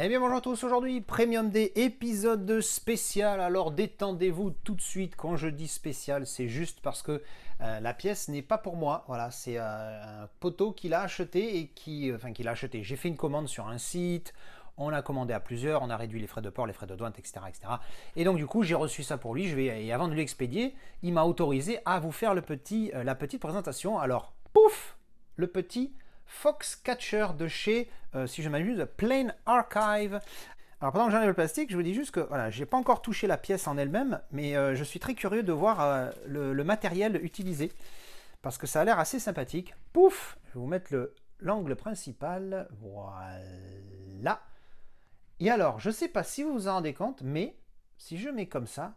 Eh bien bonjour à tous, aujourd'hui Premium Day, épisode spécial, alors détendez-vous tout de suite. Quand je dis spécial, c'est juste parce que la pièce n'est pas pour moi, voilà, c'est un poteau qui l'a acheté et qui l'a acheté. J'ai fait une commande sur un site, on a commandé à plusieurs, on a réduit les frais de port, les frais de douane, etc. etc. Et donc du coup j'ai reçu ça pour lui, et avant de lui expédier, il m'a autorisé à vous faire la petite présentation. Alors pouf, le petit Foxcatcher de chez, si je m'amuse, Plain Archive. Alors pendant que j'enlève le plastique, je vous dis juste que voilà, j'ai pas encore touché la pièce en elle-même, mais je suis très curieux de voir le matériel utilisé, parce que ça a l'air assez sympathique. Pouf, je vais vous mettre l'angle principal, voilà. Et alors, je sais pas si vous vous en rendez compte, mais si je mets comme ça,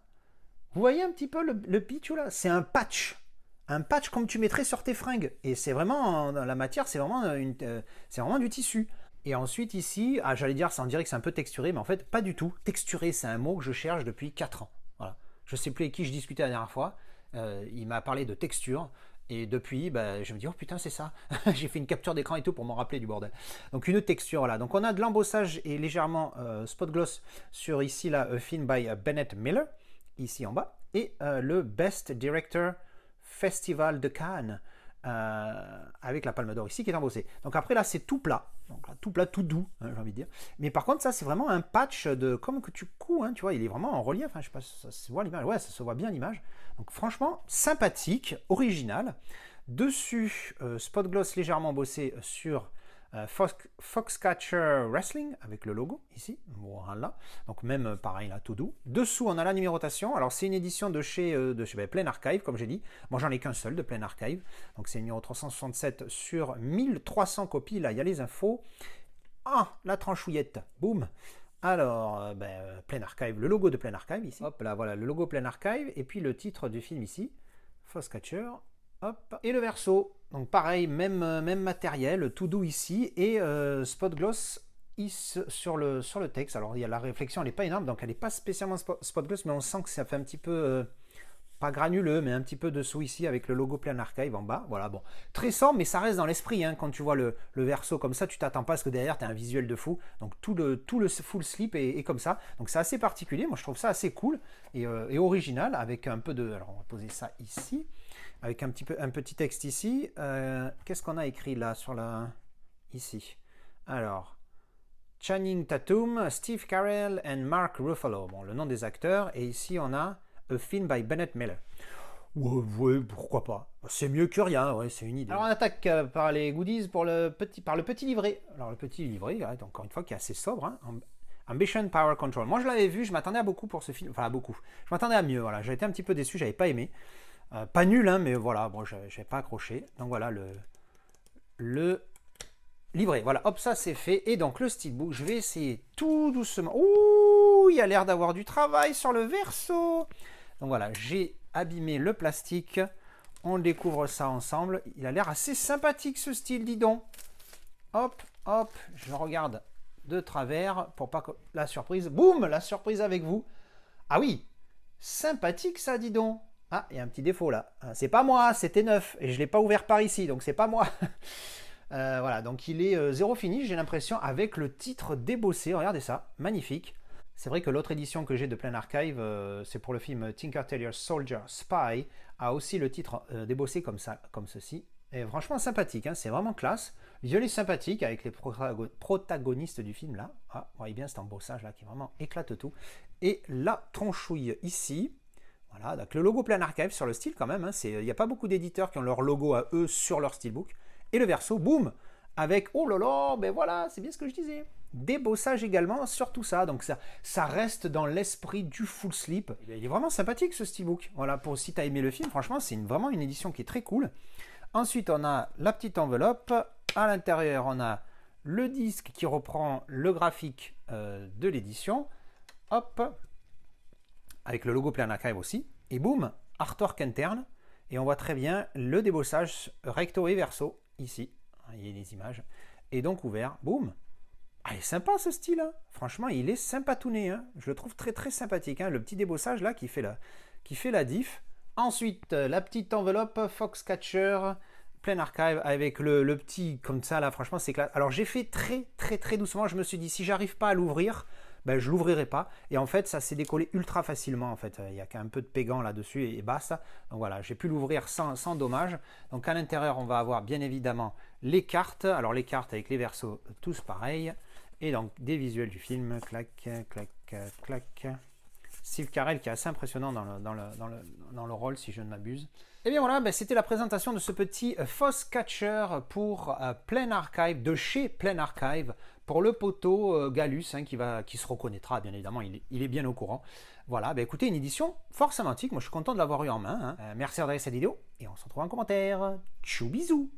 vous voyez un petit peu le pitch là, c'est un patch. Un patch comme tu mettrais sur tes fringues. Et c'est vraiment, dans la matière, c'est vraiment du tissu. Et ensuite ici, j'allais dire, ça on dirait que c'est un peu texturé, mais en fait, pas du tout. Texturé, c'est un mot que je cherche depuis 4 ans. Voilà. Je ne sais plus avec qui je discutais la dernière fois. Il m'a parlé de texture. Et depuis, je me dis, oh putain, c'est ça. J'ai fait une capture d'écran et tout pour m'en rappeler du bordel. Donc une texture là. Donc on a de l'embossage et légèrement spot gloss sur ici, là, A Film by Bennett Miller, ici en bas. Et le Best Director Festival de Cannes, avec la Palme d'Or ici qui est embossée. Donc après là c'est tout plat, donc là, tout plat, tout doux, hein, j'ai envie de dire. Mais par contre ça c'est vraiment un patch de comme que tu couds, hein, tu vois, il est vraiment en relief. Hein, je sais pas si ça se voit l'image, ouais ça se voit bien l'image. Donc franchement sympathique, original. Dessus spot gloss légèrement bossé sur Foxcatcher Wrestling avec le logo ici, voilà. Donc même pareil là, tout doux. Dessous on a la numérotation. Alors c'est une édition de chez Plain Archive, comme j'ai dit. Moi j'en ai qu'un seul de Plain Archive. Donc c'est le numéro 367 sur 1300 copies. Là il y a les infos. Ah, la tranchouillette, boum. Alors Plain Archive, le logo de Plain Archive ici. Hop là, voilà le logo Plain Archive et puis le titre du film ici, Foxcatcher. Hop. Et le verso, donc pareil, même matériel, tout doux ici, et spot gloss sur le texte. Alors il y a la réflexion, elle n'est pas énorme, donc elle n'est pas spécialement spot gloss, mais on sent que ça fait un petit peu, pas granuleux, mais un petit peu dessous ici, avec le logo Plain Archive en bas. Voilà, bon, très sombre, mais ça reste dans l'esprit, hein. Quand tu vois le verso comme ça, tu t'attends pas à ce que derrière, tu as un visuel de fou. Donc tout le full slip est comme ça. Donc c'est assez particulier, moi je trouve ça assez cool et original, avec un peu de... Alors on va poser ça ici, avec un petit texte ici. Qu'est-ce qu'on a écrit là sur ici? Alors, Channing Tatum, Steve Carell et Mark Ruffalo. Bon, le nom des acteurs. Et ici, on a A Film by Bennett Miller. Ouais, pourquoi pas. C'est mieux que rien, ouais, c'est une idée. Alors on attaque par les goodies par le petit livret. Alors le petit livret, encore une fois, qui est assez sobre, hein. Ambition Power Control. Moi je l'avais vu, je m'attendais à beaucoup pour ce film. Enfin à beaucoup. Je m'attendais à mieux, voilà. J'ai été un petit peu déçu, j'avais pas aimé. Pas nul, hein, mais voilà, bon, je n'ai pas accroché. Donc voilà le livret. Voilà, hop, ça c'est fait. Et donc le steelbook, je vais essayer tout doucement. Ouh, il y a l'air d'avoir du travail sur le verso. Donc voilà, j'ai abîmé le plastique. On découvre ça ensemble. Il a l'air assez sympathique ce style, dis donc. Hop, hop, je regarde de travers pour pas que la surprise. Boum, la surprise avec vous. Ah oui, sympathique ça, dis donc. Ah, il y a un petit défaut là. C'est pas moi, c'était neuf. Et je ne l'ai pas ouvert par ici, donc c'est pas moi. Voilà, donc il est zéro finish, j'ai l'impression, avec le titre débossé. Regardez ça, magnifique. C'est vrai que l'autre édition que j'ai de Plain Archive, c'est pour le film Tinker Tailor Soldier Spy, a aussi le titre débossé comme ça, comme ceci. Et franchement sympathique, hein, c'est vraiment classe. Visuel sympathique avec les protagonistes du film là. Ah, vous voyez bien cet embossage là qui vraiment éclate tout. Et la tronchouille ici. Voilà, donc le logo Plain Archive sur le style quand même, hein, il n'y a pas beaucoup d'éditeurs qui ont leur logo à eux sur leur steelbook. Et le verso, boum, avec, oh là là, ben voilà, c'est bien ce que je disais. Débossage également sur tout ça, donc ça reste dans l'esprit du full slip. Il est vraiment sympathique ce steelbook. Voilà, pour si tu as aimé le film, franchement, c'est vraiment une édition qui est très cool. Ensuite, on a la petite enveloppe. À l'intérieur, on a le disque qui reprend le graphique de l'édition. Hop, avec le logo Plain Archive aussi, et boum, artwork interne, et on voit très bien le débossage recto et verso, ici, il y a les images, et donc ouvert, boum. Ah, il est sympa ce style, hein. Franchement, il est sympatouné, hein. Je le trouve très très sympathique, hein. Le petit débossage là qui fait la diff. Ensuite, la petite enveloppe Foxcatcher plein archive avec le petit comme ça là, franchement c'est classe. Alors j'ai fait très doucement, je me suis dit si j'arrive pas à l'ouvrir, ben, je l'ouvrirai pas. Et en fait ça s'est décollé ultra facilement en fait. Il y a qu'un peu de pégant là-dessus et basta. Donc voilà, j'ai pu l'ouvrir sans dommage. Donc à l'intérieur on va avoir bien évidemment les cartes. Alors les cartes avec les versos tous pareils. Et donc des visuels du film, clac, clac, clac. Steve Carell qui est assez impressionnant dans le rôle si je ne m'abuse. Et bien voilà, ben c'était la présentation de ce petit Foxcatcher pour Plein Archive, de chez Plein Archive, pour le poteau Galus, hein, qui se reconnaîtra bien évidemment, il est bien au courant. Voilà, ben écoutez, une édition fort sympathique, moi je suis content de l'avoir eu en main. Hein. Merci d'avoir regardé cette vidéo, et on se retrouve en commentaire. Tchou bisous.